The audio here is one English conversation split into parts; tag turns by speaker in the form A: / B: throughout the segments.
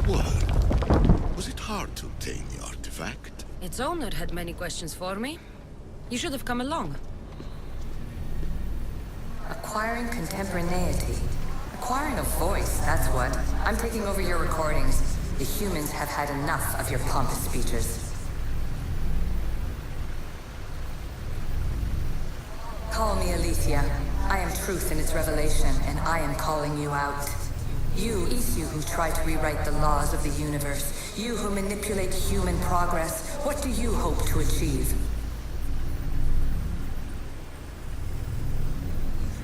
A: Word. Was it hard to obtain the artifact?
B: Its owner had many questions for me. You should have come along.
C: Acquiring contemporaneity. Acquiring a voice, that's what. I'm taking over your recordings. The humans have had enough of your pompous speeches. Call me Aletheia. I am truth in its revelation, and I am calling you out. You, Isu, who try to rewrite the laws of the universe. You who manipulate human progress. What do you hope to achieve?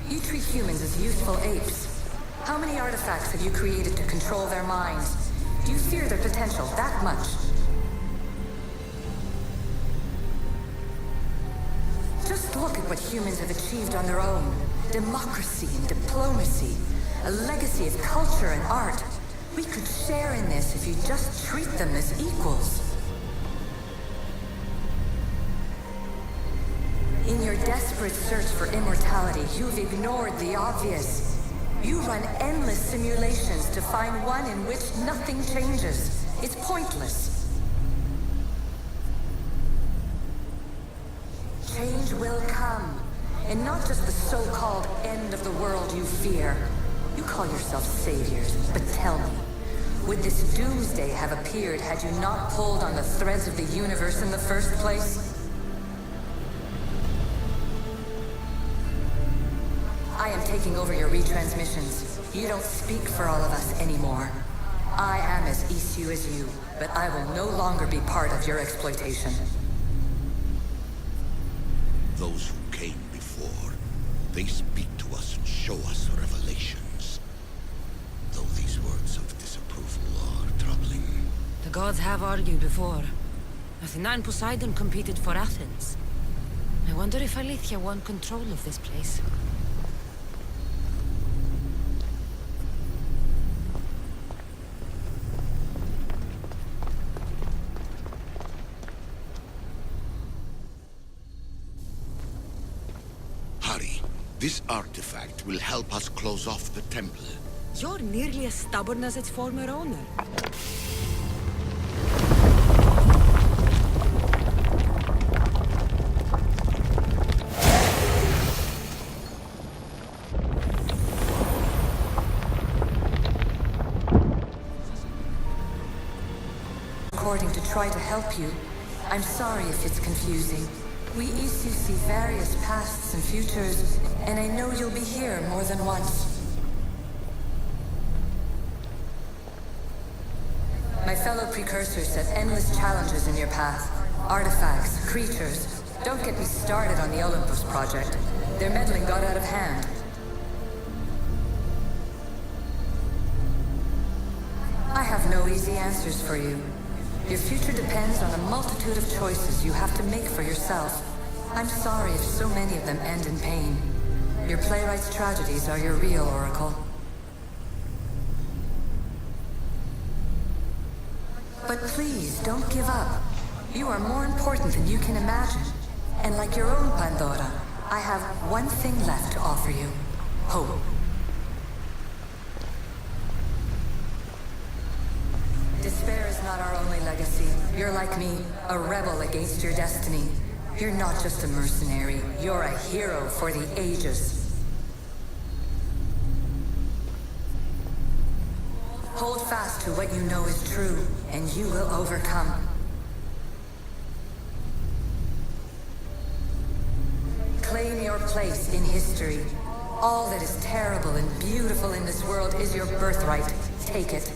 C: You treat humans as useful apes. How many artifacts have you created to control their minds? Do you fear their potential that much? Just look at what humans have achieved on their own. Democracy and diplomacy. A legacy of culture and art. We could share in this if you just treat them as equals. In your desperate search for immortality, you've ignored the obvious. You run endless simulations to find one in which nothing changes. It's pointless. Change will come. And not just the so-called end of the world you fear. You call yourself saviors, but tell me, would this doomsday have appeared had you not pulled on the threads of the universe in the first place? I am taking over your retransmissions. You don't speak for all of us anymore. I am as Isu as you, but I will no longer be part of your exploitation.
A: Those who came before, they speak to us and show us revelations. Though these words of disapproval are troubling.
B: The gods have argued before. Athena and Poseidon competed for Athens. I wonder if Aletheia won control of this place.
A: This artifact will help us close off the temple.
B: You're nearly as stubborn as its former owner.
C: According to try to help you, I'm sorry if it's confusing. We Isu see various pasts and futures, and I know you'll be here more than once. My fellow precursors set endless challenges in your path. Artifacts, creatures. Don't get me started on the Olympus project. Their meddling got out of hand. I have no easy answers for you. Your future depends on a multitude of choices you have to make for yourself. I'm sorry if so many of them end in pain. Your playwright's tragedies are your real oracle. But please, don't give up. You are more important than you can imagine. And like your own Pandora, I have one thing left to offer you. Hope. Despair is not our only legacy. You're like me, a rebel against your destiny. You're not just a mercenary, you're a hero for the ages. Hold fast to what you know is true, and you will overcome. Claim your place in history. All that is terrible and beautiful in this world is your birthright. Take it.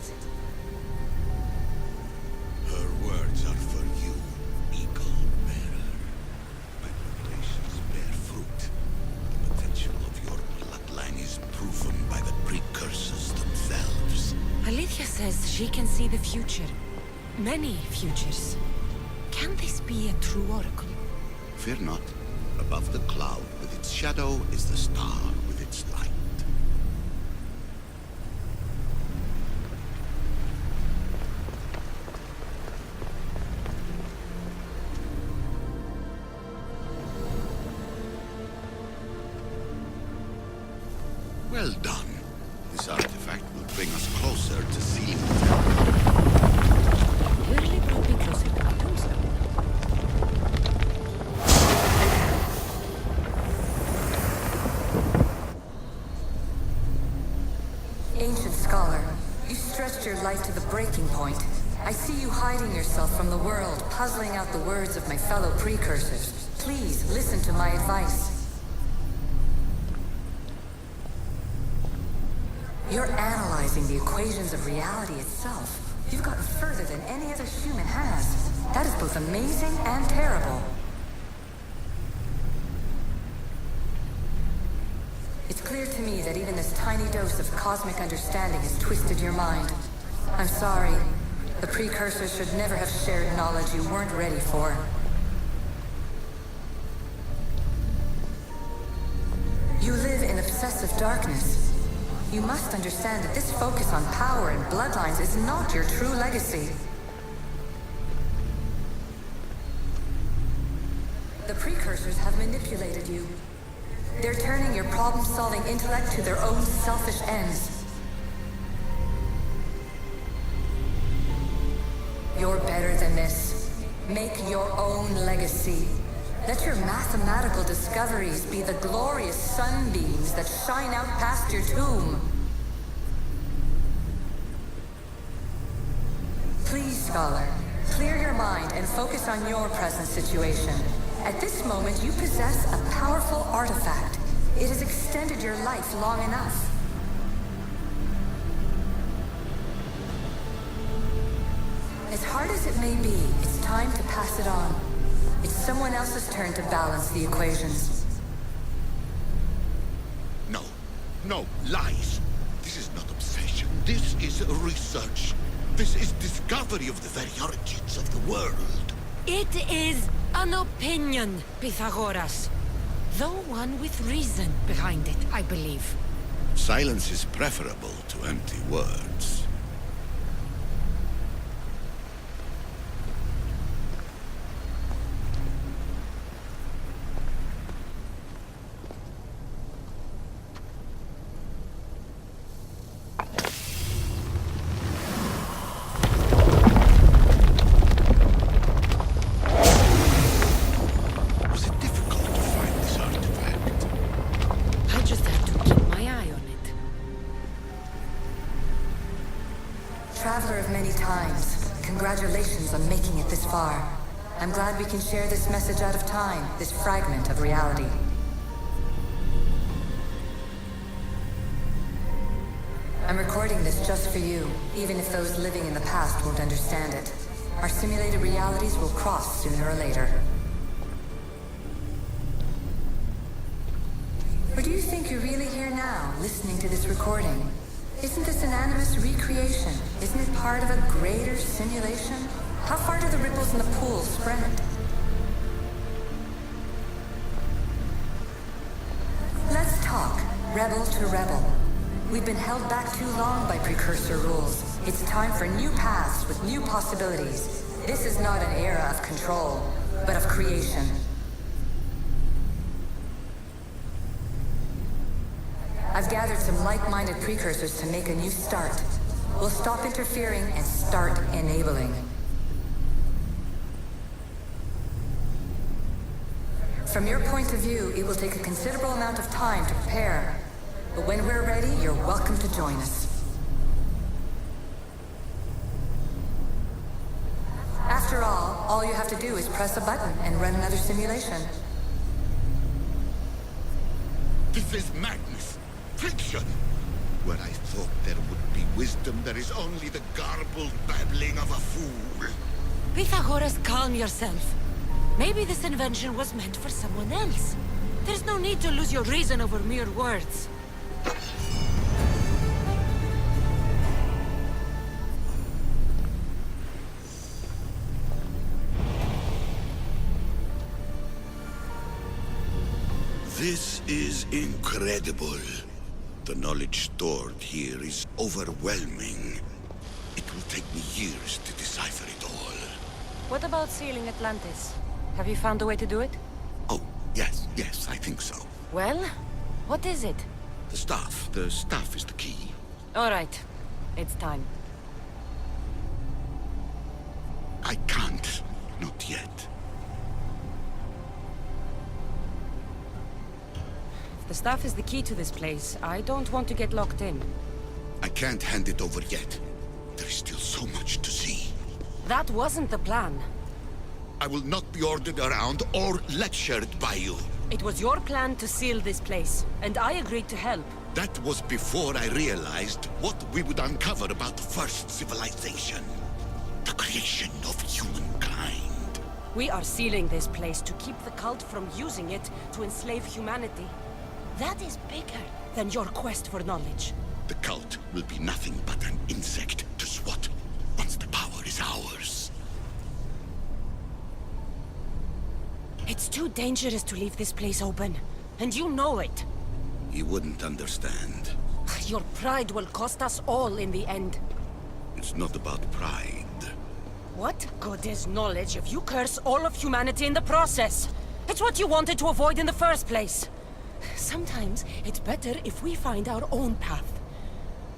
B: Aletheia says she can see the future. Many futures. Can this be a true oracle?
A: Fear not. Above the cloud with its shadow is the star with its light. Well done. This artifact will bring us closer to sealing the temple.
C: the breaking point. I see you hiding yourself from the world, puzzling out the words of my fellow precursors. Please, listen to my advice. You're analyzing the equations of reality itself. You've gotten further than any other human has. That is both amazing and terrible. It's clear to me that even this tiny dose of cosmic understanding has twisted your mind. I'm sorry. The precursors should never have shared knowledge you weren't ready for. You live in obsessive darkness. You must understand that this focus on power and bloodlines is not your true legacy. The precursors have manipulated you. They're turning your problem-solving intellect to their own selfish ends. You're better than this. Make your own legacy. Let your mathematical discoveries be the glorious sunbeams that shine out past your tomb. Please, Scholar, clear your mind and focus on your present situation. At this moment, you possess a powerful artifact. It has extended your life long enough. As hard as it may be, it's time to pass it on. It's someone else's turn to balance the equations.
A: No. No, lies. This is not obsession. This is research. This is discovery of the very origins of the world.
B: It is an opinion, Pythagoras. Though one with reason behind it, I believe.
A: Silence is preferable to empty words.
C: Traveler of many times, congratulations on making it this far. I'm glad we can share this message out of time, this fragment of reality. I'm recording this just for you, even if those living in the past won't understand it. Our simulated realities will cross sooner or later. Or do you think you're really here now, listening to this recording? Isn't this an animus recreation? Isn't it part of a greater simulation? How far do the ripples in the pool spread? Let's talk, rebel to rebel. We've been held back too long by precursor rules. It's time for new paths with new possibilities. This is not an era of control, but of creation. I've gathered some like-minded precursors to make a new start. We'll stop interfering and start enabling. From your point of view, it will take a considerable amount of time to prepare. But when we're ready, you're welcome to join us. After all you have to do is press a button and run another simulation.
A: This is madness. Fiction! Where I thought there would be wisdom, there is only the garbled babbling of a fool.
B: Pythagoras, calm yourself. Maybe this invention was meant for someone else. There's no need to lose your reason over mere words.
A: This is incredible. The knowledge stored here is overwhelming. It will take me years to decipher it all.
B: What about sealing Atlantis? Have you found a way to do it?
A: Oh, yes, I think so.
B: Well, what is it?
A: The staff is the key.
B: All right, it's time.
A: I can't, not yet.
B: The staff is the key to this place. I don't want to get locked in.
A: I can't hand it over yet. There is still so
B: That wasn't the plan.
A: I will not be ordered around or lectured by you.
B: It was your plan to seal this place, and I agreed to help.
A: That was before I realized what we would uncover about the first civilization. The creation of humankind.
B: We are sealing this place to keep the cult from using it to enslave humanity. That is bigger than your quest for knowledge.
A: The cult will be nothing but an insect to swat once the power is ours.
B: It's too dangerous to leave this place open, and you know it.
A: You wouldn't understand.
B: Your pride will cost us all in the end.
A: It's not about pride.
B: What good is knowledge if you curse all of humanity in the process? It's what you wanted to avoid in the first place. Sometimes it's better if we find our own path.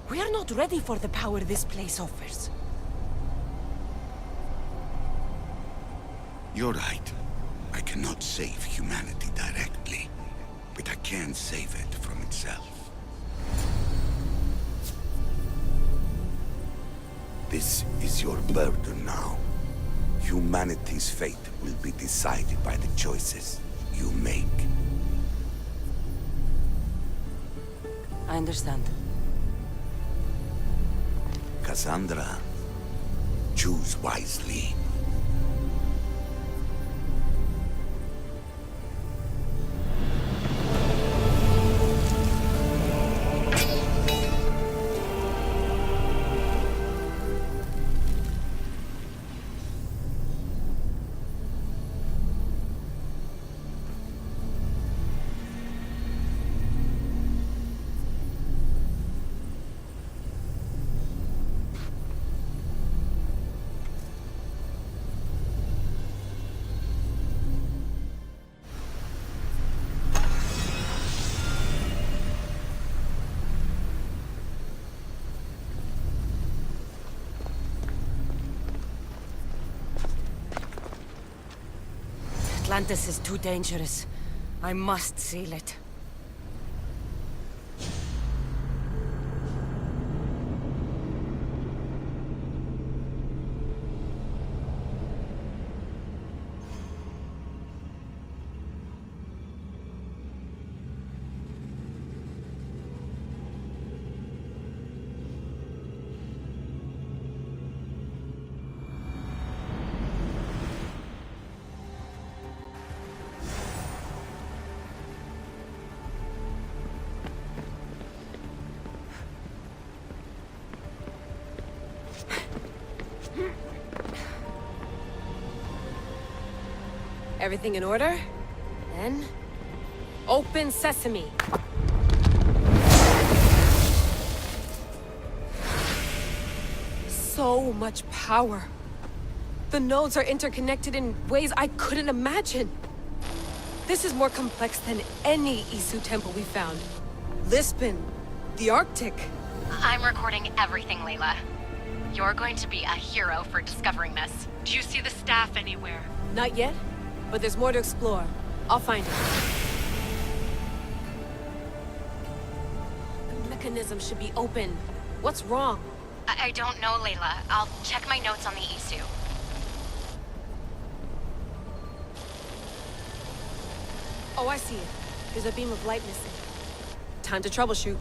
B: We are not ready for the power this place offers.
A: You're right. I cannot save humanity directly, but I can save it from itself. This is your burden now. Humanity's fate will be decided by the choices you make.
B: I understand.
A: Cassandra, choose wisely.
B: Atlantis is too dangerous. I must seal it. Everything in order? Then... open sesame! So much power! The nodes are interconnected in ways I couldn't imagine! This is more complex than any Isu temple we found. Lisbon, the Arctic.
D: I'm recording everything, Layla. You're going to be a hero for discovering this.
E: Do you see the staff anywhere?
B: Not yet, but there's more to explore. I'll find it. The mechanism should be open. What's wrong?
D: I don't know, Layla. I'll check my notes on the Isu.
B: Oh, I see it. There's a beam of light missing. Time to troubleshoot.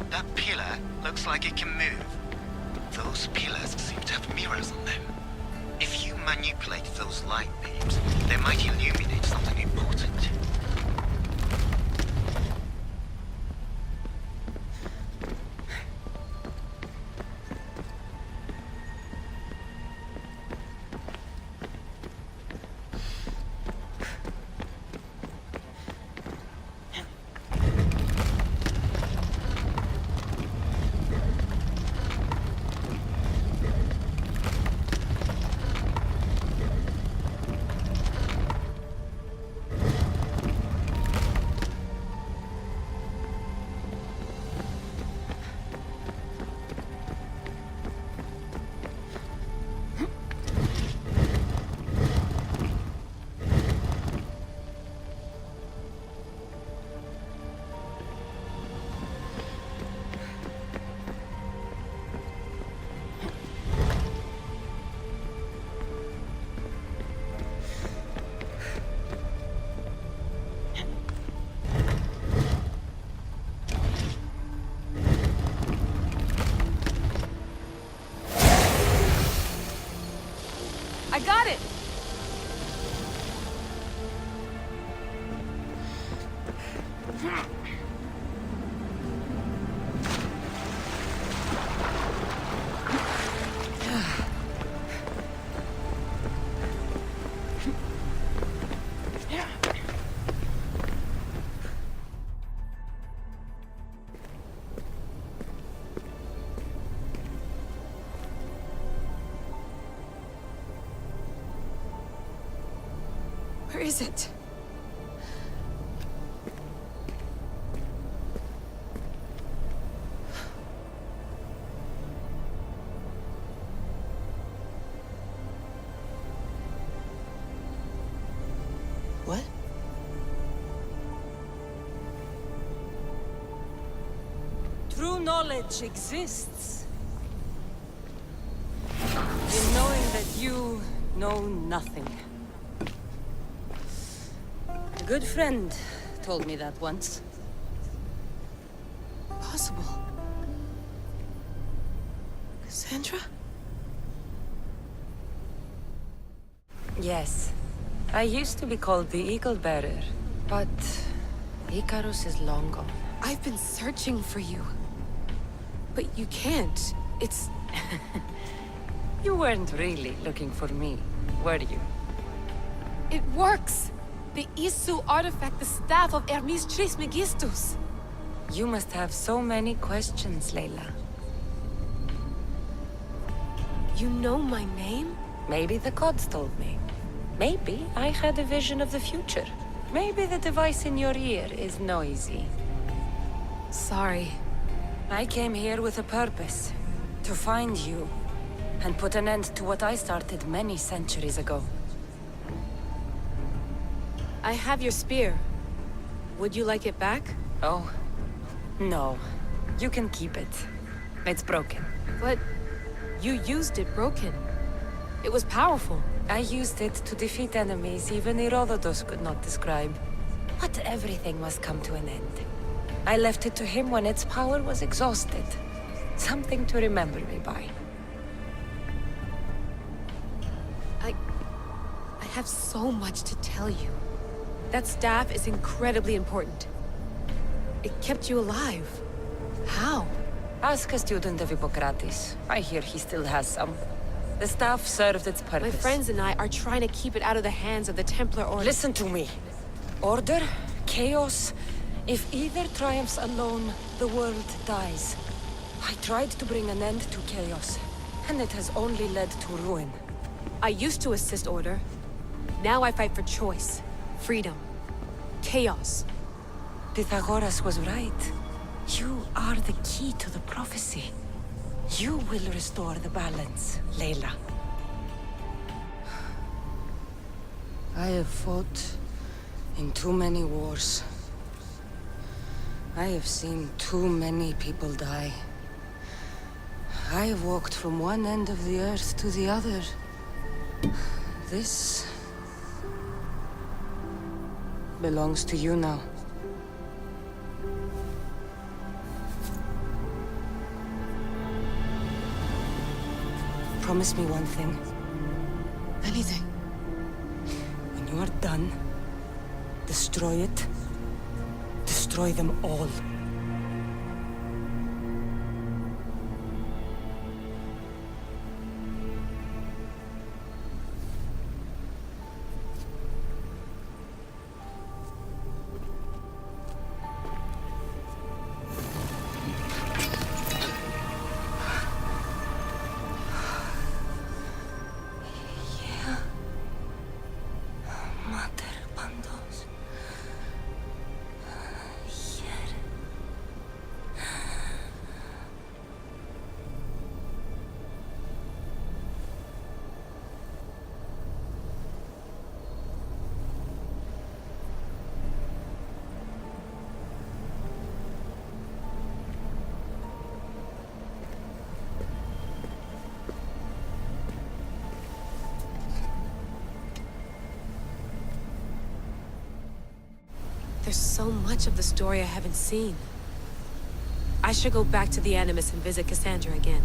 F: That pillar looks like it can move. Those pillars seem to have mirrors on them. If you manipulate those light beams, they might illuminate something important.
B: I got it! Where is it? What? True knowledge exists. In knowing that you know nothing. A good friend told me that once. Possible. Cassandra? Yes. I used to be called the Eagle Bearer, but Icarus is long gone.
G: I've been searching for you. But you can't. It's...
B: You weren't really looking for me, were you?
G: It works! The Isu artifact, the staff of Hermes Trismegistus.
B: You must have so many questions, Layla.
G: You know my name?
B: Maybe the gods told me. Maybe I had a vision of the future. Maybe the device in your ear is noisy.
G: Sorry.
B: I came here with a purpose. To find you. And put an end to what I started many centuries ago.
G: I have your spear. Would you like it back?
B: Oh. No. You can keep it. It's broken.
G: But you used it broken. It was powerful.
B: I used it to defeat enemies even Herodotus could not describe. But everything must come to an end. I left it to him when its power was exhausted. Something to remember me by.
G: I have so much to tell you. That staff is incredibly important. It kept you alive. How?
B: Ask a student of Hippocrates. I hear he still has some. The staff served its purpose.
G: My friends and I are trying to keep it out of the hands of the Templar Order.
B: Listen to me. Order, chaos. If either triumphs alone, the world dies. I tried to bring an end to chaos, and it has only led to ruin.
G: I used to assist Order. Now I fight for choice, freedom, chaos.
B: Pythagoras was right. You are the key to the prophecy. You will restore the balance, Layla. I have fought in too many wars. I have seen too many people die. I have walked from one end of the earth to the other. This belongs to you now. Promise me one thing.
G: Anything.
B: When you are done, destroy it. Destroy them all.
G: There's so much of the story I haven't seen. I should go back to the Animus and visit Cassandra again.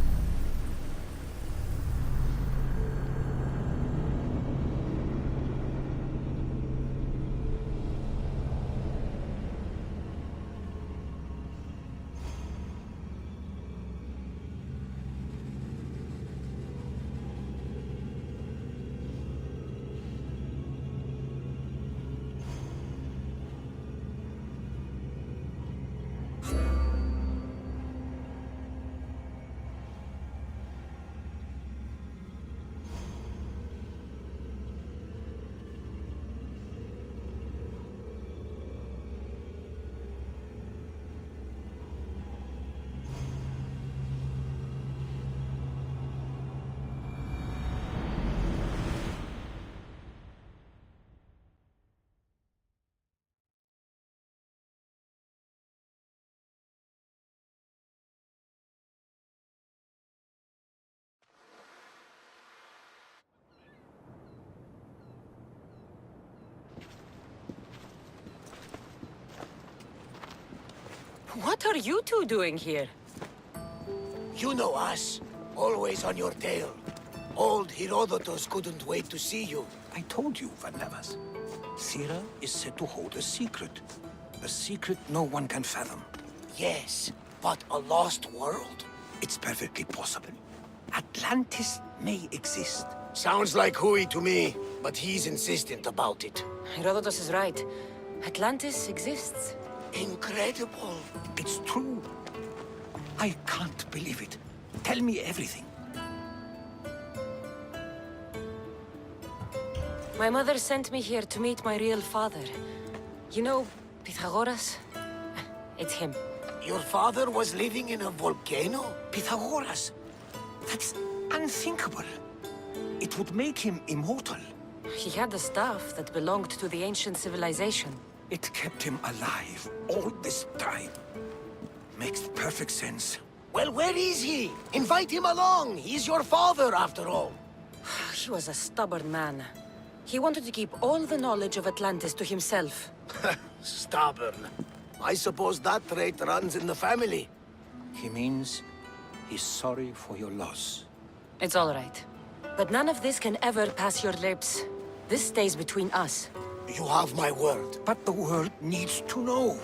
B: What are you two doing here?
H: You know us. Always on your tail. Old Herodotus couldn't wait to see you.
I: I told you, Varnavas. Thera is said to hold a secret. A secret no one can fathom.
H: Yes, but a lost world?
I: It's perfectly possible. Atlantis may exist.
H: Sounds like Hui to me, but he's insistent about it.
B: Herodotus is right. Atlantis exists.
H: Incredible.
I: It's true. I can't believe it. Tell me everything.
B: My mother sent me here to meet my real father. You know, Pythagoras? It's him.
H: Your father was living in a volcano?
I: Pythagoras. That's unthinkable. It would make him immortal.
B: He had the staff that belonged to the ancient civilization.
I: It kept him alive all this time. Makes perfect sense.
H: Well, where is he? Invite him along. He's your father, after all.
B: He was a stubborn man. He wanted to keep all the knowledge of Atlantis to himself.
H: Stubborn. I suppose that trait runs in the family.
I: He means he's sorry for your loss.
B: It's all right. But none of this can ever pass your lips. This stays between us.
H: You have my word.
I: But the world needs to know.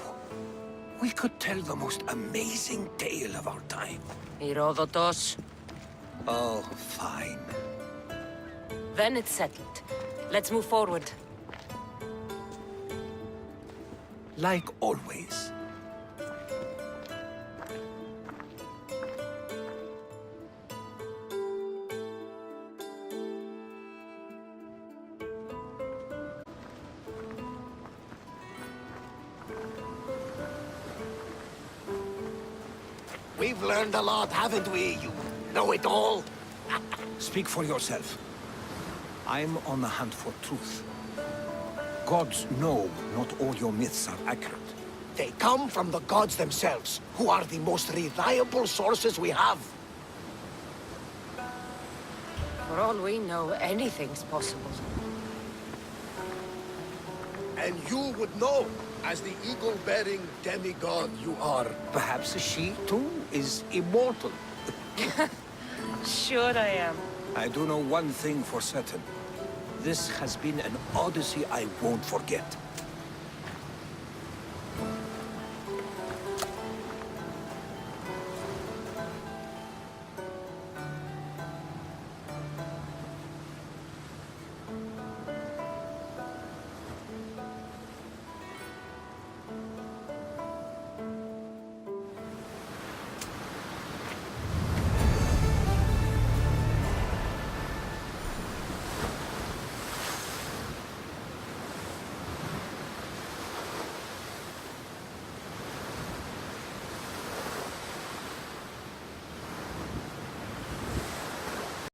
I: We could tell the most amazing tale of our time.
B: Herodotus.
I: Oh, fine.
B: Then it's settled. Let's move forward.
I: Like always.
H: We've learned a lot, haven't we? You know it all.
I: Speak for yourself. I'm on the hunt for truth. Gods know not all your myths are accurate.
H: They come from the gods themselves, who are the most reliable sources we have.
B: For all we know, anything's possible.
H: And you would know, as the eagle-bearing demigod you are.
I: Perhaps she, too, is immortal.
B: Sure I am.
I: I do know one thing for certain. This has been an odyssey I won't forget.